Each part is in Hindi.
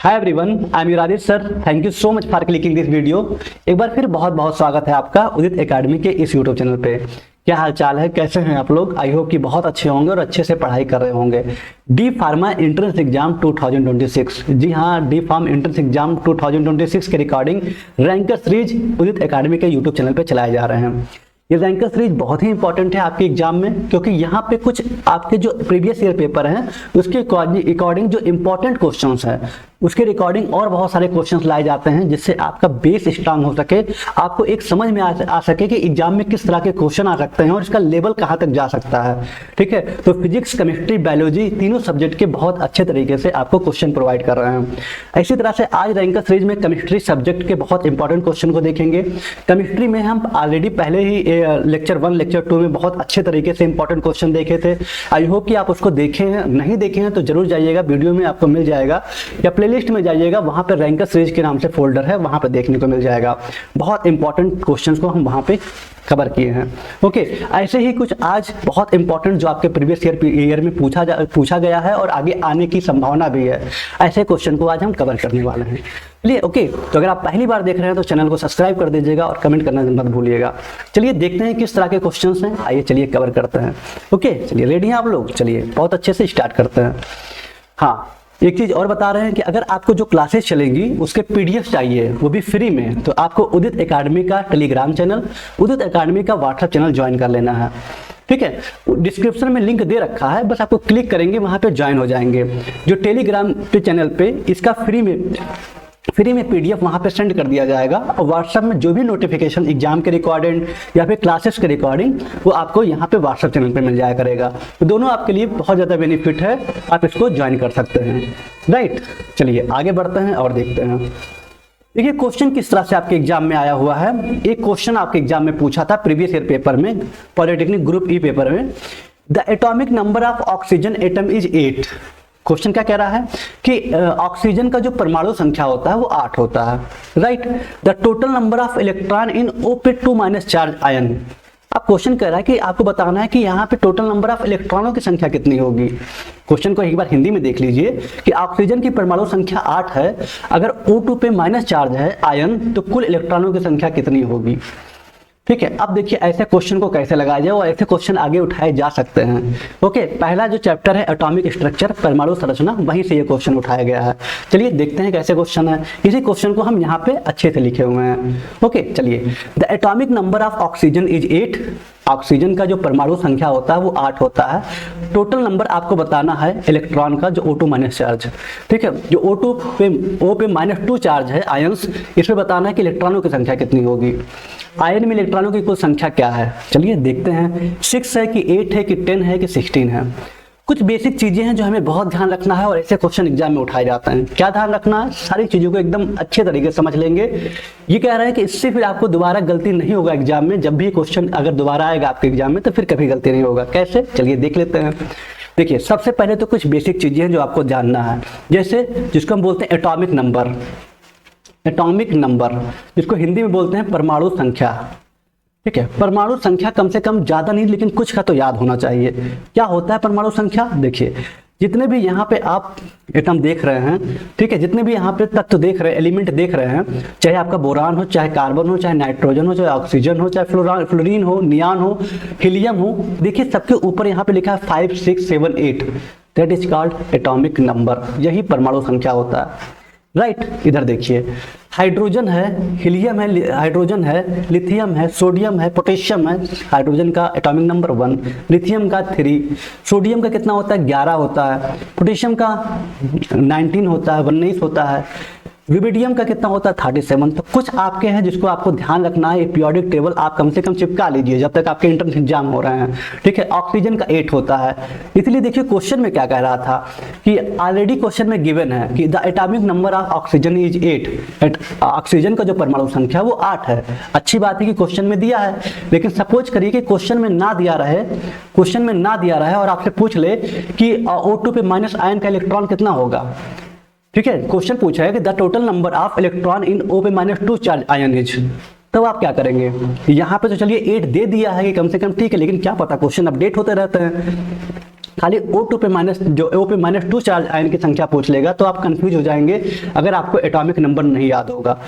Hi everyone, I am Yuvraj sir. Thank you so much for clicking this video. एक बार फिर बहुत बहुत स्वागत है आपका उदित एकेडमी के इस यूट्यूब चैनल पे। क्या हाल चाल है, कैसे हैं आप लोग? आई होप कि बहुत अच्छे होंगे और अच्छे से पढ़ाई कर रहे होंगे। डी फार्मा एंट्रेंस एग्जाम 2026, जी हाँ, डी फार्म एंट्रेंस एग्जाम 2026 के रिकॉर्डिंग रैंकर सीरीज उदित एकेडमी के यूट्यूब चैनल पे चलाए जा रहे हैं। ये रैंकर सीरीज बहुत ही इंपॉर्टेंट है आपके एग्जाम में, क्योंकि यहाँ पे कुछ आपके जो प्रीवियस ईयर पेपर हैं उसके अकॉर्डिंग जो इंपॉर्टेंट क्वेश्चंस हैं उसके रिकॉर्डिंग और बहुत सारे क्वेश्चंस लाए जाते हैं, जिससे आपका बेस स्ट्रांग हो सके, आपको एक समझ में आ सके कि एग्जाम में किस तरह के क्वेश्चन आ सकते हैं और इसका लेवल कहाँ तक जा सकता है। ठीक है, तो फिजिक्स, केमिस्ट्री, बायोलॉजी तीनों सब्जेक्ट के बहुत अच्छे तरीके से आपको क्वेश्चन प्रोवाइड कर रहे हैं। इसी तरह से आज रैंकर सीरीज में केमिस्ट्री सब्जेक्ट के बहुत इंपॉर्टेंट क्वेश्चन को देखेंगे। केमिस्ट्री में हम ऑलरेडी पहले ही लेक्चर 1, लेक्चर 2 में बहुत अच्छे तरीके से इंपॉर्टेंट क्वेश्चन देखे थे। आई होप कि आप उसको देखे हैं, नहीं देखे हैं तो जरूर जाइएगा, वीडियो में आपको मिल जाएगा, या प्लेलिस्ट में जाइएगा, वहां पर रैंकर सीरीज के नाम से फोल्डर है, वहां पर देखने को मिल जाएगा। बहुत इंपॉर्टेंट क्वेश्चंस को हम वहां पे कवर किए हैं। ओके, ऐसे ही कुछ आज बहुत इंपॉर्टेंट जो आपके प्रीवियस ईयर में पूछा गया है और आगे आने की संभावना भी है, ऐसे क्वेश्चन को आज हम कवर करने वाले हैं। चलिए, ओके, तो अगर आप पहली बार देख रहे हैं तो चैनल को सब्सक्राइब कर दीजिएगा और कमेंट करना मत भूलिएगा। चलिए देखते हैं किस तरह के क्वेश्चंस हैं, आइए चलिए कवर करते हैं। ओके, चलिए रेडी हैं आप लोग? चलिए बहुत अच्छे से स्टार्ट करते हैं। हाँ, एक चीज और बता रहे हैं कि अगर आपको जो क्लासेस चलेंगी उसके पीडीएफ चाहिए, वो भी फ्री में, तो आपको उदित एकेडमी का टेलीग्राम चैनल, उदित एकेडमी का व्हाट्सएप चैनल ज्वाइन कर लेना है। ठीक है, डिस्क्रिप्शन में लिंक दे रखा है, बस आपको क्लिक करेंगे वहां पे ज्वाइन हो जाएंगे। जो टेलीग्राम पे चैनल पे इसका फ्री में पीडीएफ वहां पे सेंड कर दिया जाएगा, और व्हाट्सएप में जो भी नोटिफिकेशन एग्जाम के रिकॉर्डिंग या फिर क्लासेस के रिकॉर्डिंग वो आपको यहाँ पे व्हाट्सएप चैनल पे मिल जाया करेगा। तो दोनों आपके लिए बहुत ज़्यादा बेनिफिट है, आप इसको ज्वाइन कर सकते हैं। राइट, चलिए आगे बढ़ते हैं और देखते हैं। देखिए क्वेश्चन किस तरह से आपके एग्जाम में आया हुआ है। एक क्वेश्चन आपके एग्जाम में पूछा था प्रीवियस ईयर पेपर में, पॉलिटेक्निक ग्रुप ई पेपर में। The atomic number of oxygen atom is 8। Question क्या कह रहा है कि ऑक्सीजन का जो परमाणु संख्या होता है वो 8 होता है। Right, the total number of electron in O2- charge ion. अब क्वेश्चन कह रहा है कि आपको बताना है कि यहाँ पे टोटल नंबर ऑफ इलेक्ट्रॉनों की संख्या कितनी होगी। क्वेश्चन को एक बार हिंदी में देख लीजिए कि ऑक्सीजन की परमाणु संख्या 8 है, अगर O2 पे माइनस चार्ज है आयन, तो कुल इलेक्ट्रॉनों की संख्या कितनी होगी। ठीक है, अब देखिए ऐसे क्वेश्चन को कैसे लगाया जाए और ऐसे क्वेश्चन आगे उठाए जा सकते हैं। ओके, पहला जो चैप्टर है एटॉमिक स्ट्रक्चर, परमाणु संरचना, वहीं से ये क्वेश्चन उठाया गया है। चलिए देखते हैं कैसे क्वेश्चन है। इसी क्वेश्चन को हम यहाँ पे अच्छे से लिखे हुए हैं। ओके, चलिए, the atomic number of oxygen is 8। Oxygen का जो परमाणु संख्या होता है वो 8 होता है। टोटल नंबर आपको बताना है इलेक्ट्रॉन का जो O2- चार्ज। ठीक है, जो O2 पे O पे -2 चार्ज है आयंस, इसमें बताना है कि इलेक्ट्रॉनों की संख्या कितनी होगी। आयन में इलेक्ट्रॉनों की कुल संख्या क्या है, चलिए देखते हैं। 6 है कि 8 है कि 10 है कि 16 है। कुछ बेसिक चीजें हैं जो हमें बहुत ध्यान रखना है और ऐसे क्वेश्चन एग्जाम में उठाए जाते हैं। क्या ध्यान रखना है? सारी चीजों को एकदम अच्छे तरीके से समझ लेंगे। ये कह रहा है कि इससे फिर आपको दोबारा गलती नहीं होगा एग्जाम में। जब भी क्वेश्चन अगर दोबारा आएगा आपके एग्जाम में तो फिर कभी गलती नहीं होगा। कैसे, चलिए देख लेते हैं। देखिए सबसे पहले तो कुछ बेसिक चीजें हैं जो आपको जानना है, जैसे जिसको हम बोलते हैं एटॉमिक नंबर। एटॉमिक नंबर जिसको हिंदी में बोलते हैं परमाणु संख्या। ठीक है, परमाणु संख्या कम से कम ज्यादा नहीं लेकिन कुछ का तो याद होना चाहिए। क्या होता है परमाणु संख्या? देखिए जितने भी यहाँ पे आप एटम देख रहे हैं, ठीक है, जितने भी यहाँ पे तत्व देख रहे हैं, एलिमेंट देख रहे हैं, चाहे आपका बोरान हो, चाहे कार्बन हो, चाहे नाइट्रोजन हो, चाहे ऑक्सीजन हो, चाहे फ्लोरीन हो, नियान हो, हीलियम हो, देखिए सबके ऊपर यहाँ पे लिखा है 5, 6, 7, 8। That is called atomic number. यही परमाणु संख्या होता है। राइट, इधर देखिए हाइड्रोजन है, हीलियम है, हाइड्रोजन है, लिथियम है, सोडियम है, पोटेशियम है। हाइड्रोजन का एटॉमिक नंबर 1, लिथियम का 3, सोडियम का कितना होता है? 11 होता है, पोटेशियम का 19 होता है, 19 होता है, रुबिडियम का कितना होता है? 37। तो कुछ आपके हैं जिसको आपको ध्यान रखना है। पीरियोडिक टेबल आप कम से कम चिपका लीजिए जब तक आपके इंट्रेंस एग्जाम हो रहे हैं। ठीक है, ऑक्सीजन का 8 होता है। इसलिए देखिए क्वेश्चन में क्या कह रहा था कि ऑलरेडी क्वेश्चन में गिवन है कि the atomic number of oxygen is 8। Oxygen का जो परमाणु संख्या वो 8 है। अच्छी बात है कि क्वेश्चन में दिया है, लेकिन सपोज करिए कि क्वेश्चन में ना दिया रहे और आपसे पूछ ले कि O2 पे माइनस आयन का इलेक्ट्रॉन कितना होगा। ठीक है, क्वेश्चन पूछा है कि the total number of electron in O पे -2 चार्ज आयन इज। तब आप क्या करेंगे? यहाँ पे तो चलिए 8 दे दिया है कि कम से कम, ठीक है, लेकिन क्या पता क्वेश्चन अपडेट होते रहते हैं। खाली O2 पे -2 चार्ज आयन की संख्या पूछ लेगा तो आप कंफ्यूज हो जाएंगे अगर आपको एटॉमिक नंबर नहीं याद होगा।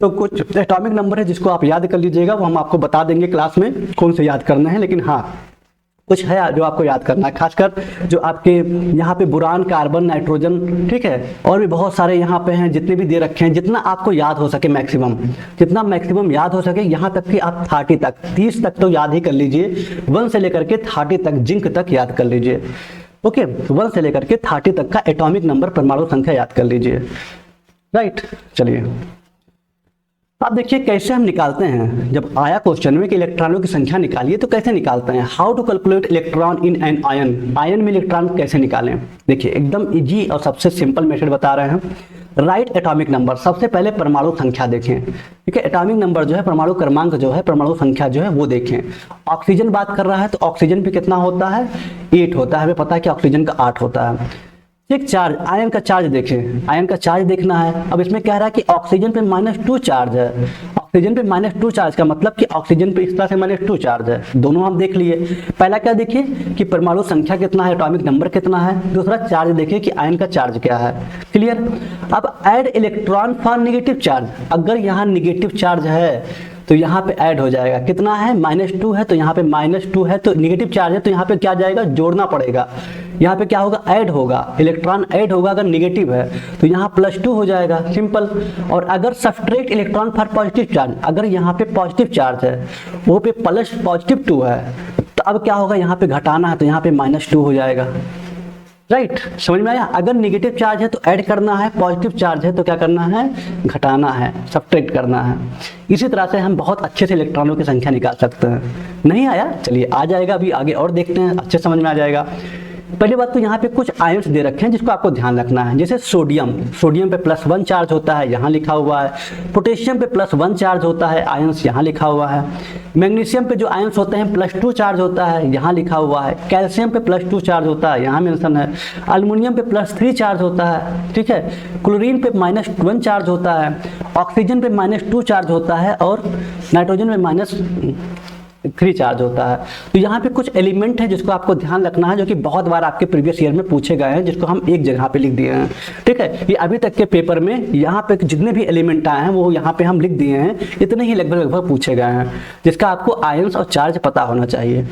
तो कुछ एटॉमिक नंबर है जिसको आप याद कर लीजिएगा, वो हम आपको बता देंगे क्लास में कौन से याद करने हैं, लेकिन हाँ कुछ है जो आपको याद करना है, खासकर जो आपके यहाँ पे बोरान, कार्बन, नाइट्रोजन, ठीक है, और भी बहुत सारे यहाँ पे हैं, जितने भी दे रखे हैं, जितना आपको याद हो सके मैक्सिमम, जितना मैक्सिमम याद हो सके, यहाँ तक कि आप 30 तक 30 तक तो याद ही कर लीजिए, 1 से लेकर के 30 तक जिंक तक याद कर लीजिए। ओके, 1 से लेकर के 30 तक का एटॉमिक नंबर, परमाणु संख्या याद कर लीजिए। राइट, चलिए अब देखिए कैसे हम निकालते हैं। जब आया क्वेश्चन में कि इलेक्ट्रॉनों की संख्या निकालिए तो कैसे निकालते हैं, how to calculate electron in an ion, ion में इलेक्ट्रॉन कैसे निकालें। देखिए एकदम इजी और सबसे सिंपल मेथड बता रहे हैं। राइट एटॉमिक नंबर, सबसे पहले परमाणु संख्या देखें, ठीक है, एटॉमिक नंबर जो है, परमाणु क्रमांक जो है, परमाणु संख्या जो है वो देखें। ऑक्सीजन बात कर रहा है तो ऑक्सीजन पे कितना होता है, 8 होता है, हमें पता है कि ऑक्सीजन का 8 होता है। ठीक, चार्ज, आयन का चार्ज देखें, आयन का चार्ज देखना है। अब इसमें कह रहा है कि ऑक्सीजन पे -2 चार्ज है, ऑक्सीजन पे -2 चार्ज का मतलब कि ऑक्सीजन पे इस तरह से -2 चार्ज है। दोनों आप देख लिए। पहला क्या देखिए कि परमाणु संख्या कितना है, एटॉमिक नंबर कितना है, दूसरा चार्ज देखिए कि आयन का चार्ज क्या है। क्लियर। अब add electron for negative charge, अगर यहाँ नेगेटिव चार्ज है तो यहाँ पे ऐड हो जाएगा, कितना है, -2 है, तो यहाँ पे -2 है, तो नेगेटिव चार्ज है, तो यहाँ पे क्या जाएगा, जोड़ना पड़ेगा। यहाँ पे क्या होगा, ऐड होगा, इलेक्ट्रॉन ऐड होगा, अगर नेगेटिव है तो यहाँ +2 हो जाएगा, सिंपल। और अगर subtract electron for positive charge, अगर यहाँ पे पॉजिटिव चार्ज है, वो पे +2 है, तो अब क्या होगा, यहाँ पे घटाना है, तो यहाँ पे -2 हो जाएगा। राइट, समझ में आया। अगर नेगेटिव चार्ज है तो ऐड करना है, पॉजिटिव चार्ज है तो क्या करना है, घटाना है, सब्ट्रैक्ट करना है। इसी तरह से हम बहुत अच्छे से इलेक्ट्रॉनों की संख्या निकाल सकते हैं। नहीं आया, चलिए आ जाएगा, अभी आगे और देखते हैं, अच्छे समझ में आ जाएगा। पहली बात तो यहाँ पे कुछ आयंस दे रखे हैं जिसको आपको ध्यान रखना है, जैसे सोडियम, सोडियम पे +1 चार्ज होता है, यहाँ लिखा हुआ है। पोटेशियम पे +1 चार्ज होता है, आयंस यहाँ लिखा हुआ है। मैग्नीशियम पे जो आयंस होते हैं +2 चार्ज होता है, यहाँ लिखा हुआ है। कैल्शियम पे +2 चार्ज होता है, यहाँ मेंशन है। अल्युमिनियम पे +3 चार्ज होता है, ठीक है। क्लोरीन पे -1 चार्ज होता है। ऑक्सीजन पे -2 चार्ज होता है, और नाइट्रोजन में -3 चार्ज होता है। तो यहाँ पे कुछ एलिमेंट है जिसको आपको ध्यान रखना है, जो कि बहुत बार आपके प्रीवियस ईयर में पूछे गए हैं, जिसको हम एक जगह पे लिख दिए हैं, ठीक है। ये अभी तक के पेपर में यहाँ पे जितने भी एलिमेंट आए हैं वो यहाँ पे हम लिख दिए हैं, इतने ही लगभग पूछे गए हैं, जिसका आपको आयंस और चार्ज पता होना चाहिए।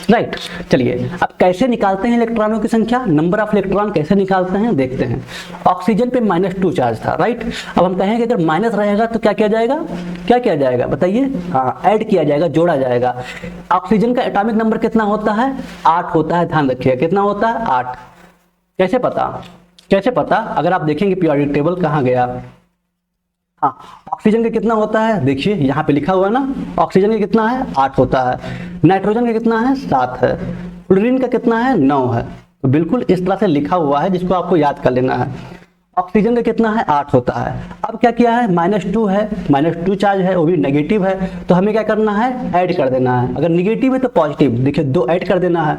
राइट, चलिए अब कैसे निकालते हैं इलेक्ट्रॉनों की संख्या, नंबर ऑफ इलेक्ट्रॉन कैसे निकालते हैं देखते हैं। ऑक्सीजन पे -2 चार्ज था, राइट। अब हम कहेंगे अगर माइनस रहेगा तो क्या किया जाएगा, क्या किया जाएगा बताइए, हाँ ऐड किया जाएगा, जोड़ा जाएगा। ऑक्सीजन का एटॉमिक नंबर कितना होता है, 8 होता है, ध्यान रखिए कितना होता है, 8। कैसे पता, कैसे पता, अगर आप देखेंगे पीरियोडिक टेबल कहाँ गया, हाँ ऑक्सीजन का कितना होता है, देखिए यहाँ पे लिखा हुआ है ना, ऑक्सीजन का कितना है, 8 होता है। नाइट्रोजन का कितना है, 7 है। क्लोरीन का कितना है, 9 है। तो बिल्कुल इस तरह से लिखा हुआ है, जिसको आपको याद कर लेना है। ऑक्सीजन का कितना है, 8 होता है। अब क्या किया है, -2 है, -2 चार्ज है, वो भी नेगेटिव है, तो हमें क्या करना है, ऐड कर देना है। अगर नेगेटिव है तो पॉजिटिव, देखिए 2 ऐड कर देना है।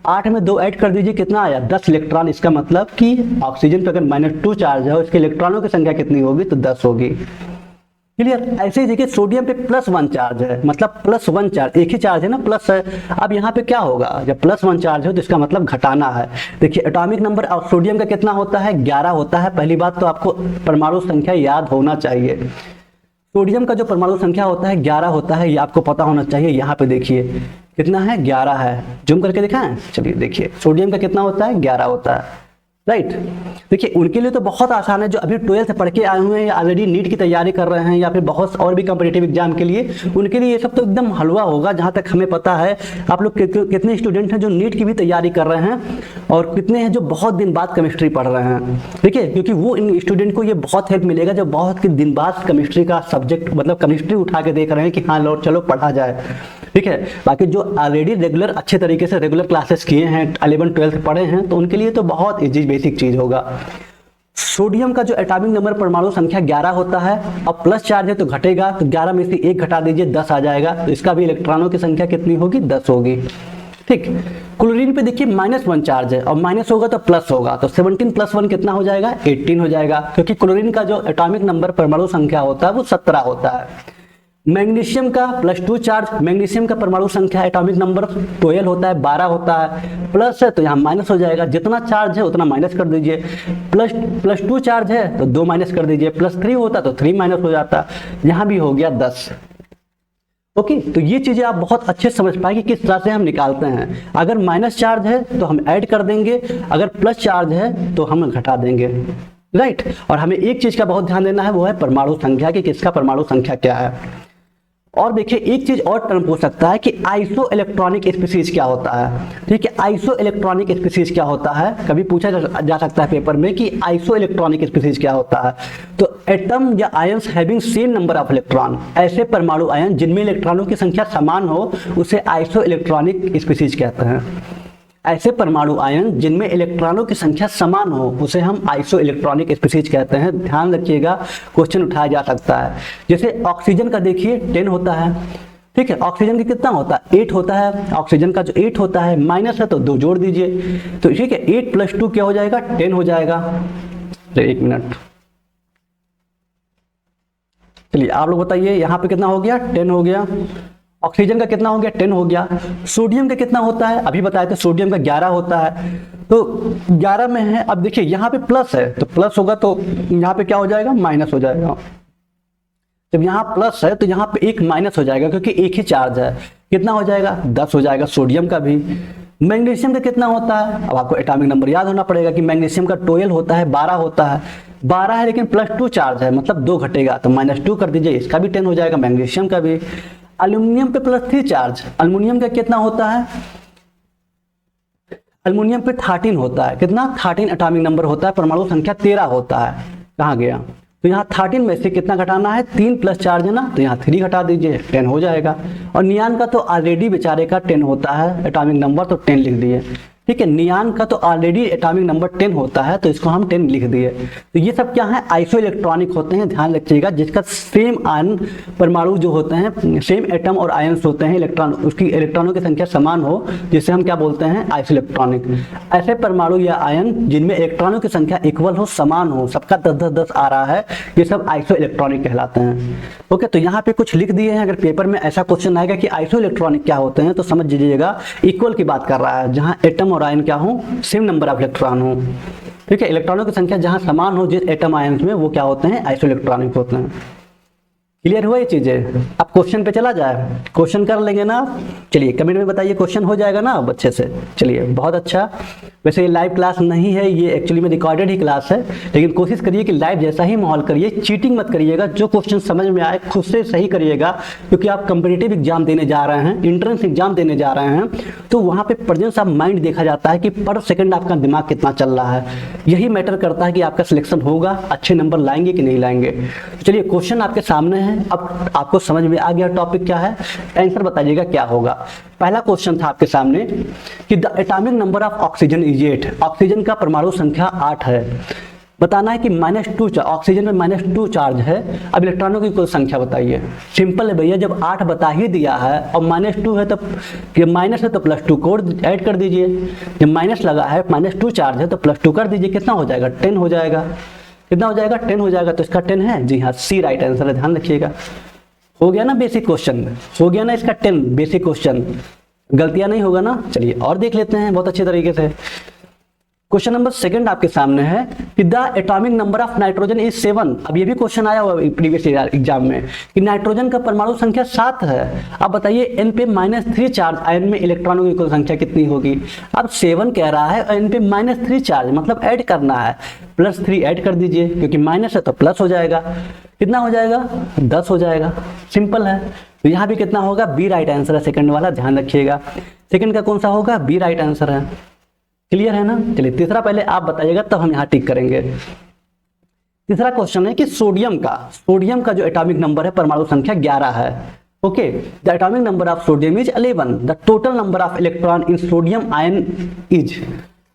8 में 2 ऐड कर दीजिए, कितना आया, 10 इलेक्ट्रॉन। इसका मतलब कि ऑक्सीजन पर अगर -2 चार्ज है और इसके इलेक्ट्रॉनों की संख्या कितनी होगी, तो 10 होगी। क्लियर। ऐसे ही देखिए सोडियम पे +1 चार्ज है, मतलब +1 चार्ज, एक ही चार्ज है ना, प्लस है। अब यहाँ पे क्या होगा, जब +1 चार्ज हो तो इसका मतलब घटाना है। देखिए एटॉमिक नंबर ऑफ सोडियम का कितना होता है, 11 होता है। पहली बात तो आपको परमाणु संख्या याद होना चाहिए। सोडियम का जो परमाणु संख्या होता है 11 होता है, ये आपको पता होना चाहिए। यहाँ पे देखिए कितना है, 11 है। जूम करके दिखाएं, चलिए देखिए सोडियम का कितना होता है, 11 होता है। राइट, देखिए उनके लिए तो बहुत आसान है, जो अभी 12th पढ़ के आए हुए हैं या ऑलरेडी नीट की तैयारी कर रहे हैं या फिर बहुत और भी कॉम्पिटिटिव एग्जाम के लिए, उनके लिए ये सब तो एकदम हलवा होगा। जहाँ तक हमें पता है, आप लोग कितने स्टूडेंट हैं जो नीट की भी तैयारी कर रहे हैं, और कितने हैं जो बहुत दिन बाद केमिस्ट्री पढ़ रहे हैं। देखिए क्योंकि वो इन स्टूडेंट को ये बहुत हेल्प मिलेगा जो बहुत दिन बाद केमिस्ट्री का सब्जेक्ट, मतलब केमिस्ट्री उठा के देख रहे हैं कि हाँ लो चलो पढ़ा जाए, ठीक है। बाकी जो ऑलरेडी रेगुलर अच्छे तरीके से रेगुलर क्लासेस किए हैं, 11 12 पढ़े हैं, तो उनके लिए तो बहुत इजी बेसिक चीज होगा। सोडियम का जो एटॉमिक नंबर परमाणु संख्या 11 होता है, अब प्लस चार्ज है तो घटेगा, तो 11 में से 1 घटा दीजिए, 10 आ जाएगा। तो इसका भी इलेक्ट्रॉनों की संख्या कितनी होगी, 10 होगी। ठीक। क्लोरीन पे देखिए -1 चार्ज है, और माइनस होगा तो प्लस होगा, तो 17 + 1 कितना हो जाएगा, 18 हो जाएगा। क्योंकि क्लोरीन का जो एटॉमिक नंबर परमाणु संख्या होता है वो 17 होता है। मैग्नीशियम का +2 चार्ज, मैग्नीशियम का परमाणु संख्या एटॉमिक नंबर 12 होता है, 12 होता है, प्लस है तो यहाँ माइनस हो जाएगा, जितना चार्ज है उतना माइनस कर दीजिए। +2 चार्ज है तो 2 माइनस कर दीजिए, +3 होता तो 3 माइनस हो जाता, यहाँ भी हो गया 10। ओके, तो ये चीजें आप बहुत अच्छे समझ पाएंगे किस तरह से हम निकालते हैं। अगर माइनस चार्ज है तो हम ऐड कर देंगे, अगर प्लस चार्ज है तो हम घटा देंगे, राइट। और हमें एक चीज का बहुत ध्यान देना है, वो है परमाणु संख्या, कि किसका परमाणु संख्या क्या है। और देखिए एक चीज और टर्म पूछ सकता है कि आइसो इलेक्ट्रॉनिक स्पीसीज क्या होता है। ठीक है, आइसो इलेक्ट्रॉनिक स्पीसीज क्या होता है, कभी पूछा जा सकता है पेपर में कि आइसो इलेक्ट्रॉनिक स्पीसीज क्या होता है। तो एटम या ions having same number of electron, ऐसे परमाणु आयन जिनमें इलेक्ट्रॉनों की संख्या समान हो, उसे आइसो इलेक्ट्रॉनिक स्पीसीज कहते हैं। ऐसे परमाणु आयन जिनमें इलेक्ट्रॉनों की संख्या समान हो, उसे हम आइसो इलेक्ट्रॉनिक स्पीसीज कहते हैं। ध्यान रखिएगा, क्वेश्चन उठाया जा सकता है। जैसे ऑक्सीजन का देखिए 10 होता है, ठीक है, ऑक्सीजन का कितना होता है 8 होता है। ऑक्सीजन का जो 8 होता है, माइनस है तो 2 जोड़ दीजिए, तो ठीक है 8 + 2 क्या हो जाएगा 10 हो जाएगा। तो 1 मिनट, चलिए आप लोग बताइए यहाँ पे कितना हो गया 10 हो गया। ऑक्सीजन का कितना हो गया 10 हो गया। सोडियम का कितना होता है, अभी बताया था सोडियम का 11 होता है, तो 11 में है। अब देखिए यहाँ पे प्लस है तो प्लस होगा, तो यहाँ पे क्या हो जाएगा माइनस हो जाएगा। जब यहाँ प्लस है तो यहाँ पे एक माइनस हो जाएगा, क्योंकि एक ही चार्ज है। कितना हो जाएगा 10 हो जाएगा सोडियम का भी। मैग्नीशियम का कितना होता है, अब आपको एटॉमिक नंबर याद होना पड़ेगा कि मैग्नीशियम का 12 होता है, 12 होता है, 12 है लेकिन +2 चार्ज है, मतलब 2 घटेगा, तो -2 कर दीजिए, इसका भी 10 हो जाएगा, मैग्नीशियम का भी। एल्युमिनियम पे +3 चार्ज, एल्युमिनियम का कितना होता है, एल्युमिनियम पे 13 होता है, कितना 13 एटॉमिक नंबर होता है, परमाणु संख्या 13 होता है। कहाँ गया, तो यहाँ 13 में से कितना घटाना है 3 प्लस चार्ज है ना, तो यहाँ 3 घटा दीजिए 10 हो जाएगा। और नियान का तो ऑलरेडी बेचारे का 10 होता है एटॉमिक नंबर, तो 10 लिख दिए। ठीक है, नियान का तो ऑलरेडी एटॉमिक नंबर 10 होता है, तो इसको हम 10 लिख दिए। तो ये सब क्या है आइसो इलेक्ट्रॉनिक होते हैं, ध्यान रखिएगा, जिसका सेम आयन परमाणु जो होते हैं, सेम एटम और आयन्स होते हैं, इलेक्ट्रॉन उसकी इलेक्ट्रॉनों की संख्या समान हो, जिसे हम क्या बोलते हैं आइसो इलेक्ट्रॉनिक। ऐसे परमाणु या आयन जिनमें इलेक्ट्रॉनों की संख्या इक्वल हो, समान हो, सबका 10-10-10 आ रहा है, ये सब आइसो इलेक्ट्रॉनिक कहलाते हैं। ओके, तो यहाँ पे कुछ लिख दिए हैं। अगर पेपर में ऐसा क्वेश्चन आएगा कि आइसो इलेक्ट्रॉनिक क्या होते हैं, तो समझ लीजिएगा इक्वल की बात कर रहा है, जहाँ एटम और आयन क्या हो सेम नंबर ऑफ इलेक्ट्रॉन हो। ठीक है, इलेक्ट्रॉनों की संख्या जहां समान हो जिस एटम आयन में, वो क्या होते हैं आइसो इलेक्ट्रॉनिक होते हैं। क्लियर हुआ ये चीजें। अब क्वेश्चन पे चला जाए, क्वेश्चन कर लेंगे ना। चलिए कमेंट में बताइए क्वेश्चन हो जाएगा ना अब अच्छे से। चलिए बहुत अच्छा। वैसे ये लाइव क्लास नहीं है, ये एक्चुअली में रिकॉर्डेड ही क्लास है, लेकिन कोशिश करिए कि लाइव जैसा ही माहौल करिए, चीटिंग मत करिएगा। जो क्वेश्चन समझ में आए खुद से सही करिएगा, क्योंकि आप कॉम्पिटिटिव एग्जाम देने जा रहे हैं, एंट्रेंस एग्जाम देने जा रहे हैं, तो वहाँ पे प्रेजेंस ऑफ माइंड देखा जाता है कि पर सेकंड आपका दिमाग कितना चल रहा है। यही मैटर करता है कि आपका सिलेक्शन होगा, अच्छे नंबर लाएंगे कि नहीं लाएंगे। चलिए क्वेश्चन आपके सामने है, अब आपको समझ में आ गया टॉपिक क्या है, आंसर बताइएगा क्या होगा। पहला क्वेश्चन था आपके सामने कि the atomic number of oxygen is 8। Oxygen का परमाणु संख्या 8 है। बताना है कि -2 ऑक्सीजन में -2 चार्ज है। अब इलेक्ट्रॉनों की कुल संख्या बताइए। सिंपल है भैया, जब 8 बता ही दिया है और -2 है तो माइनस है तो +2 कोड ऐड कर दीजिए। जब माइनस लगा है, -2 चार्ज है तो +2 कर दीजिए, कितना हो जाएगा 10 हो जाएगा। कितना हो जाएगा 10 हो जाएगा। तो इसका 10 है, जी हाँ सी राइट आंसर है। ध्यान रखिएगा, हो गया ना बेसिक क्वेश्चन, हो गया ना इसका 10 बेसिक क्वेश्चन, गलतियां नहीं होगा ना। चलिए और देख लेते हैं बहुत अच्छे तरीके से। क्वेश्चन नंबर 2 आपके सामने है कि the atomic number of nitrogen is 7। अब ये भी क्वेश्चन आया हुआ प्रीवियस एग्जाम में कि नाइट्रोजन का परमाणु संख्या 7 है। अब बताइए n पे -3 चार्ज आयन में इलेक्ट्रॉनों की कुल संख्या कितनी होगी। अब 7 कह रहा है और n पे -3 चार्ज, मतलब ऐड करना है, +3 ऐड कर दीजिए, क्योंकि माइनस है तो प्लस हो जाएगा। कितना हो जाएगा 10 हो जाएगा। सिंपल है। तो यहाँ भी कितना होगा, बी राइट आंसर है सेकंड वाला, ध्यान रखिएगा। सेकंड का कौन सा होगा, बी राइट आंसर है। क्लियर है ना। चलिए तीसरा पहले आप बताइएगा तब हम यहाँ टिक करेंगे। तीसरा क्वेश्चन है कि सोडियम का जो एटॉमिक नंबर है परमाणु संख्या 11 है। Okay, the atomic number of sodium is 11। The total number of electron in sodium ion is.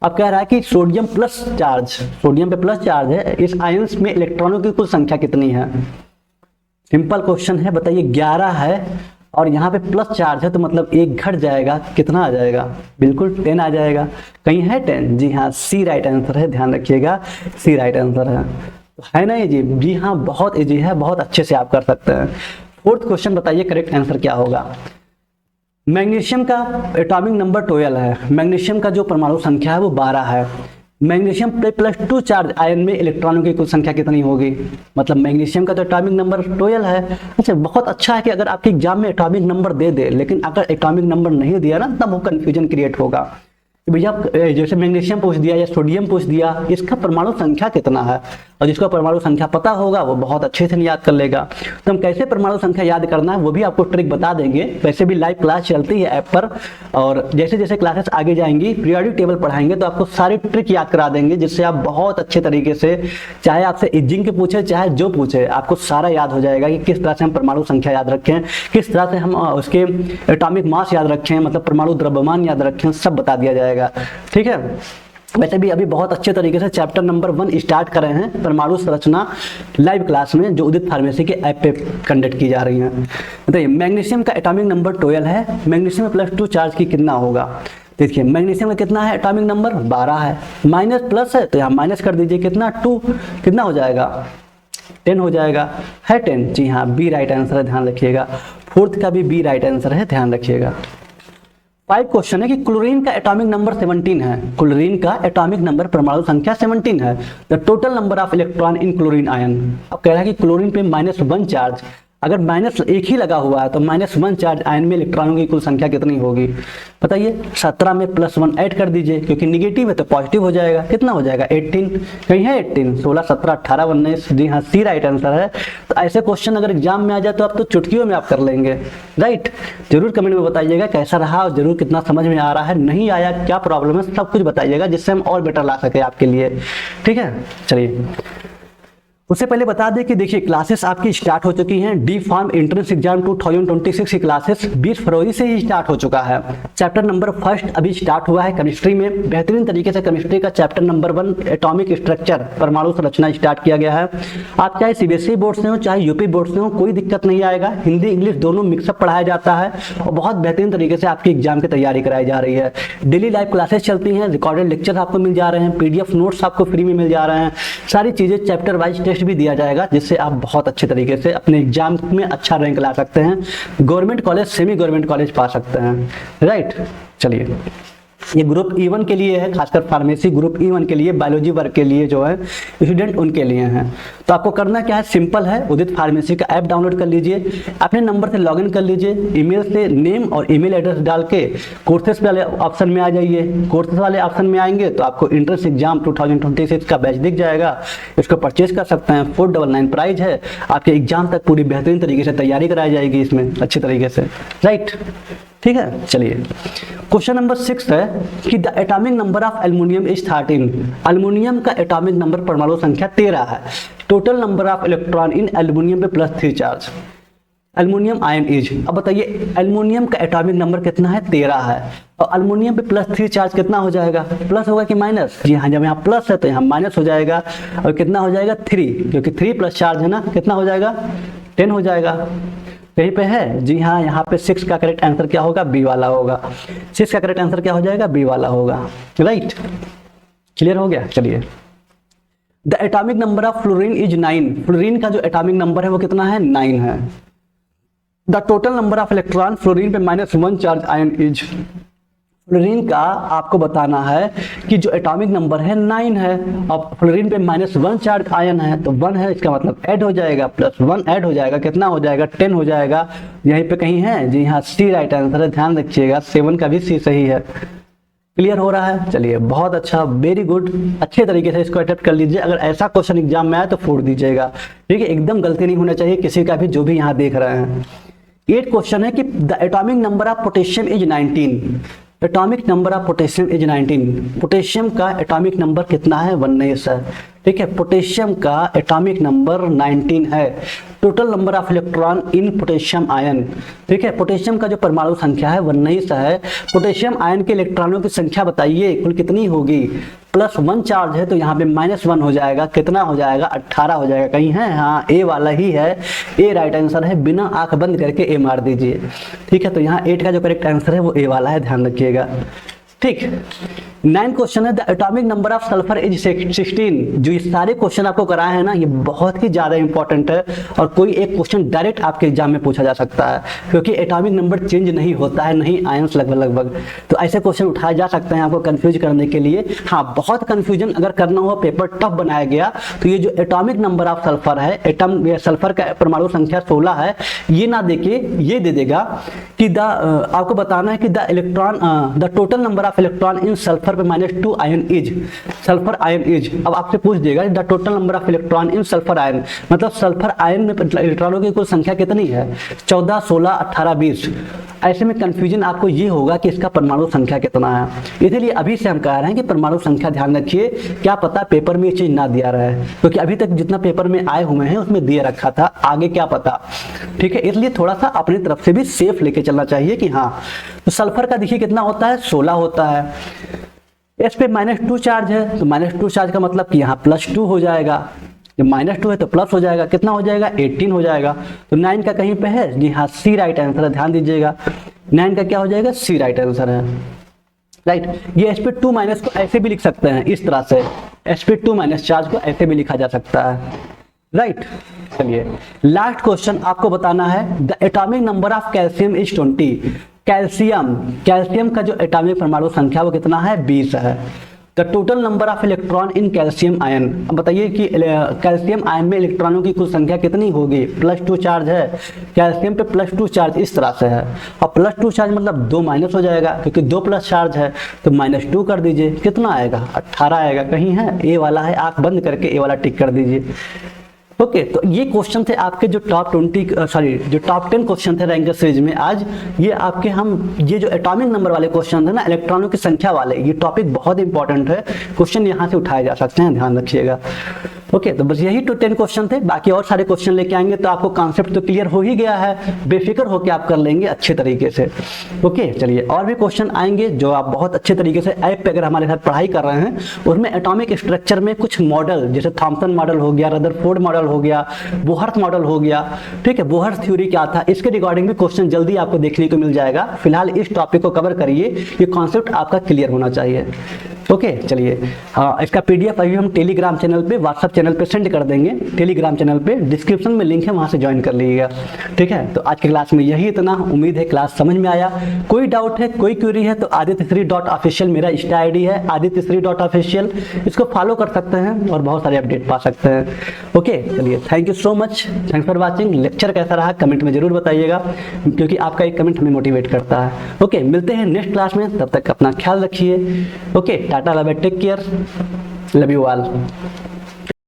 अब कह रहा है कि सोडियम प्लस चार्ज, सोडियम पे प्लस चार्ज है, इस आयंस में इलेक्ट्रॉनों की कुल संख्या कितनी है। सिंपल क्वेश्चन है, बताइए 11 है और यहाँ पे प्लस चार्ज है, तो मतलब 1 घट जाएगा, कितना आ जाएगा, बिल्कुल 10 आ जाएगा। कहीं है 10, जी हाँ सी राइट आंसर है। ध्यान रखिएगा सी राइट आंसर है। तो है ना ये जी हाँ बहुत इजी है, बहुत अच्छे से आप कर सकते हैं। फोर्थ क्वेश्चन बताइए करेक्ट आंसर क्या होगा। मैग्नीशियम का एटॉमिक नंबर 12 है, मैग्नीशियम का जो परमाणु संख्या है वो 12 है। मैग्नीशियम पे +2 चार्ज आयन में इलेक्ट्रॉनों की कुल संख्या कितनी होगी, मतलब मैग्नीशियम का तो एटॉमिक नंबर 12 है। अच्छा, बहुत अच्छा है कि अगर आपके एग्जाम में एटॉमिक नंबर दे दे, लेकिन अगर एटॉमिक नंबर नहीं दिया ना तब वो कंफ्यूजन क्रिएट होगा कि भैया जैसे मैग्नीशियम पूछ दिया या सोडियम पूछ दिया, इसका परमाणु संख्या कितना है, और जिसको परमाणु संख्या पता होगा वो बहुत अच्छे से याद कर लेगा। तो हम कैसे परमाणु संख्या याद करना है वो भी आपको ट्रिक बता देंगे। वैसे भी लाइव क्लास चलती है ऐप पर, और जैसे जैसे क्लासेस आगे जाएंगी पीरियोडिक टेबल पढ़ाएंगे तो आपको सारी ट्रिक याद करा देंगे, जिससे आप बहुत अच्छे तरीके से, चाहे आपसे इजिंग के पूछे चाहे जो पूछे, आपको सारा याद हो जाएगा कि किस तरह से हम परमाणु संख्या याद रखें, किस तरह से हम उसके एटॉमिक मास याद रखें, मतलब परमाणु द्रव्यमान याद रखें, सब बता दिया जाएगा। ठीक है, वैसे भी अभी बहुत अच्छे तरीके से चैप्टर नंबर 1 स्टार्ट कर रहे हैं परमाणु संरचना लाइव क्लास में, जो उदित फार्मेसी के ऐप पे कंडक्ट की जा रही है। बताइए मैग्नीशियम का एटॉमिक नंबर 12 है, मैग्नीशियम में +2 चार्ज की कितना होगा। देखिए मैग्नीशियम का कितना है एटॉमिक नंबर 12 है, माइनस प्लस है तो यहाँ माइनस कर दीजिए, कितना 2, कितना हो जाएगा 10 हो जाएगा, है 10। जी हाँ, बी राइट आंसर है, ध्यान रखिएगा। फोर्थ का भी बी राइट आंसर है, ध्यान रखिएगा। 5 क्वेश्चन है कि क्लोरीन का एटॉमिक नंबर 17 है, क्लोरीन का एटॉमिक नंबर परमाणु संख्या 17 है। The total number of electron in chlorine ion. अब कह रहा है कि क्लोरीन पे -1 चार्ज, अगर माइनस एक ही लगा हुआ है तो -1 चार्ज आयन में इलेक्ट्रॉनों की कुल संख्या कितनी होगी बताइए। 17 में +1 ऐड कर दीजिए, क्योंकि निगेटिव है तो पॉजिटिव हो जाएगा, कितना हो जाएगा 18, कहीं है 18, 16, 17, 18, 19, जी हाँ सी राइट आंसर है। तो ऐसे क्वेश्चन अगर एग्जाम में आ जाए तो आप तो चुटकियों में आप कर लेंगे, राइट। जरूर कमेंट में बताइएगा कैसा रहा और जरूर कितना समझ में आ रहा है, नहीं आया क्या प्रॉब्लम है, सब कुछ बताइएगा जिससे हम और बेटर ला सके आपके लिए। ठीक है, चलिए उससे पहले बता दें कि देखिए क्लासेस आपकी स्टार्ट हो चुकी हैं। डी फार्म एंट्रेंस एग्जाम 2026 की क्लासेस 20 फरवरी से ही स्टार्ट हो चुका है। चैप्टर नंबर 1 अभी स्टार्ट हुआ है केमिस्ट्री में, बेहतरीन तरीके से केमिस्ट्री का चैप्टर नंबर 1 एटॉमिक स्ट्रक्चर परमाणु संरचना स्टार्ट किया गया है। आप चाहे सीबीएसई बोर्ड से हो चाहे यूपी बोर्ड से हो, कोई दिक्कत नहीं आएगा, हिंदी इंग्लिश दोनों मिक्सअप पढ़ाया जाता है और बहुत बेहतरीन तरीके से आपकी एग्जाम की तैयारी कराई जा रही है। डेली लाइव क्लासेस चलती हैं, रिकॉर्डेड लेक्चर आपको मिल जा रहे हैं, पीडीएफ नोट्स आपको फ्री में मिल जा रहे हैं, सारी चीजें चैप्टर वाइज टेस्ट भी दिया जाएगा, जिससे आप बहुत अच्छे तरीके से अपने एग्जाम में अच्छा रैंक ला सकते हैं, government college semi government college पा सकते हैं, राइट। चलिए ये ग्रुप E1 के लिए है, खासकर फार्मेसी ग्रुप E1 के लिए, बायोलॉजी वर्ग के लिए जो है स्टूडेंट उनके लिए हैं। तो आपको करना क्या है, सिंपल है, उदित फार्मेसी का ऐप डाउनलोड कर लीजिए, अपने नंबर से लॉगिन कर लीजिए, ईमेल से नेम और ईमेल एड्रेस डाल के कोर्सेस वाले ऑप्शन में आ जाइए। कोर्सेस वाले ऑप्शन में आएंगे तो आपको एंट्रेंस एग्जाम 2026 का बैच दिख जाएगा, इसको परचेज कर सकते हैं। 499 प्राइस है, आपके एग्जाम तक पूरी बेहतरीन तरीके से तैयारी कराई जाएगी इसमें अच्छे तरीके से, राइट। ठीक है, चलिए क्वेश्चन नंबर 6 है कि the atomic number of aluminium is 13। Aluminium का एटॉमिक नंबर परमाणु संख्या 13 है। Total number of electron in aluminium पे +3 चार्ज। एल्युमिनियम आयन इज, अब बताइए एल्युमिनियम का एटॉमिक नंबर कितना है 13 है, और एल्युमिनियम पे +3 चार्ज कितना हो जाएगा, प्लस होगा कि माइनस। जी हाँ, जब यहाँ प्लस है तो यहाँ माइनस हो जाएगा, और कितना हो जाएगा 3, क्योंकि 3 प्लस चार्ज है ना, कितना हो जाएगा 10 हो जाएगा। कहीं पे है, जी हाँ यहाँ पे 6 का करेक्ट आंसर क्या होगा, बी वाला होगा। 6 का करेक्ट आंसर क्या हो जाएगा, बी वाला होगा, राइट। क्लियर हो गया, चलिए। The atomic number of fluorine is 9। Fluorine का जो एटॉमिक नंबर है वो कितना है, 9 है। The total number of electron fluorine पे -1 चार्ज आयन इज। फ्लोरीन का आपको बताना है कि जो एटॉमिक नंबर है 9 है, और फ्लोरीन पे -1 चार्ज आयन है, तो 1 है, इसका मतलब ऐड हो जाएगा, +1 ऐड हो जाएगा, कितना हो जाएगा 10 हो जाएगा। यहीं पे कहीं है, जी हाँ सी राइट आंसर है, ध्यान रखिएगा 7 का भी सी सही है। क्लियर हो रहा है, चलिए बहुत अच्छा, वेरी गुड, अच्छे तरीके से इसको अटेम्प्ट कर लीजिए। अगर ऐसा क्वेश्चन एग्जाम में आए तो फोड़ दीजिएगा, ठीक है, एकदम गलती नहीं होना चाहिए किसी का भी, जो भी यहाँ देख रहे हैं। 8 क्वेश्चन है कि the atomic number of potassium is 19। Atomic number of potassium is 19। Potassium का एटॉमिक नंबर कितना है, 19 है, ठीक है। पोटेशियम का एटॉमिक नंबर 19 है। Total number of electron in potassium ion, ठीक है, पोटेशियम का जो परमाणु संख्या है 19 है। पोटेशियम आयन के इलेक्ट्रॉनों की संख्या बताइए कुल कितनी होगी। +1 चार्ज है तो यहाँ पे -1 हो जाएगा, कितना हो जाएगा 18 हो जाएगा। कहीं है, हाँ ए वाला ही है, ए राइट आंसर है, बिना आंख बंद करके ए मार दीजिए, ठीक है। तो यहाँ 8 का जो करेक्ट आंसर है वो ए वाला है, ध्यान रखिएगा, ठीक। 9 क्वेश्चन है, the atomic number of sulphur is 16। जो ये सारे क्वेश्चन आपको कराए हैं ना, ये बहुत ही ज्यादा इंपॉर्टेंट है और कोई एक क्वेश्चन डायरेक्ट आपके एग्जाम में पूछा जा सकता है, क्योंकि एटॉमिक नंबर चेंज नहीं होता है, नहीं आयंस लगभग। तो ऐसे क्वेश्चन उठाए जा सकते हैं आपको कंफ्यूज करने के लिए। हाँ, बहुत कंफ्यूजन अगर करना हो, पेपर टफ बनाया गया, तो ये जो एटॉमिक नंबर ऑफ सल्फर है, सल्फर का परमाणु संख्या 16 है, ये ना देके ये दे देगा कि आपको बताना है कि the total number of electron in sulphur पे -2 ion is, sulphur ion is. अब आपसे पूछ देगा the total number of electron in sulphur ion, मतलब सल्फर आयन में इलेक्ट्रॉनों की कुल संख्या कितनी है, 14, 16, 18, 20। ऐसे में कंफ्यूजन आपको ये होगा कि इसका परमाणु संख्या कितना है। इसलिए अभी से हम कह रहे हैं कि परमाणु संख्या ध्यान रखिए, क्या पता पेपर में ये चीज ना दिया रहे, क्योंकि अभी तक जितना पेपर में आए हुए हैं उसमें दिए रखा था, आगे क्या पता। ठीक है, इसलिए थोड़ा सा अपनी तरफ से भी सेफ लेके चलना चाहिए कि हाँ। तो सल्फर का देखिए कितना होता है, 16 होता है। इस पे -2 चार्ज है, तो -2 चार्ज का मतलब कि यहाँ +2 हो जाएगा, जब -2 है तो प्लस हो जाएगा, कितना हो जाएगा, 18 हो जाएगा। तो 9 का कहीं पे है, जी हाँ, सी राइट आंसर है, ध्यान दीजिएगा 9 का क्या हो जाएगा, सी राइट आंसर है, राइट। ये sp2- को ऐसे भी लिख सकते हैं, इस तरह से sp2- चार्ज को ऐसे भी लिखा जा सकता है, राइट। चलिए लास्ट क्वेश्चन आपको बताना है, the atomic number of calcium is 20। Calcium का जो एटॉमिक परमाणु संख्या वो कितना है, 20 है। The total number of electron in calcium ion, अब बताइए कि कैल्शियम आयन में इलेक्ट्रॉनों की कुल संख्या कितनी होगी, +2 चार्ज है, कैल्शियम पे +2 चार्ज इस तरह से है, और +2 चार्ज मतलब 2 माइनस हो जाएगा, क्योंकि 2 प्लस चार्ज है, तो -2 कर दीजिए, कितना आएगा, 18 आएगा। कहीं है, ए वाला है, आंख बंद करके ए वाला टिक कर दीजिए। ओके, तो ये क्वेश्चन थे आपके जो टॉप 10 क्वेश्चन थे रैंकर सीरीज में आज। ये आपके ये जो एटॉमिक नंबर वाले क्वेश्चन थे ना, इलेक्ट्रॉनों की संख्या वाले, ये टॉपिक बहुत इंपॉर्टेंट है, क्वेश्चन यहाँ से उठाए जा सकते हैं, ध्यान रखिएगा। ओके, तो बस यही 10 क्वेश्चन थे, बाकी और सारे क्वेश्चन लेके आएंगे तो आपको कॉन्सेप्ट तो क्लियर हो ही गया है, बेफिक्र होकर आप कर लेंगे अच्छे तरीके से। ओके, चलिए और भी क्वेश्चन आएंगे जो आप बहुत अच्छे तरीके से ऐप पे अगर हमारे साथ पढ़ाई कर रहे हैं, उसमें एटॉमिक स्ट्रक्चर में कुछ मॉडल, जैसे थॉमसन मॉडल हो गया, रदरफोर्ड मॉडल हो गया, बोहर्थ मॉडल हो गया, ठीक है, बोहर्थ थ्योरी क्या था, इसके रिगार्डिंग भी क्वेश्चन जल्दी आपको देखने को मिल जाएगा। फिलहाल इस टॉपिक को कवर करिए, ये कॉन्सेप्ट आपका क्लियर होना चाहिए। ओके, चलिए हाँ, इसका PDF अभी हम टेलीग्राम चैनल पे, व्हाट्सएप चैनल पे सेंड कर देंगे, टेलीग्राम चैनल पे डिस्क्रिप्शन में लिंक है, वहां से ज्वाइन कर लीजिएगा। ठीक है, तो आज की क्लास में यही इतना, उम्मीद है क्लास समझ में आया। कोई डाउट है, कोई क्वेरी है तो aditya3.official मेरा इंस्टा ID है, aditya3.official, इसको फॉलो कर सकते हैं और बहुत सारे अपडेट पा सकते हैं। ओके, चलिए thank you so much, thanks for watching. Lecture कैसा रहा कमेंट में जरूर बताइएगा, क्योंकि आपका एक कमेंट हमें मोटिवेट करता है। ओके, मिलते हैं नेक्स्ट क्लास में, तब तक अपना ख्याल रखिए। Okay, tata, love, take care, love you all.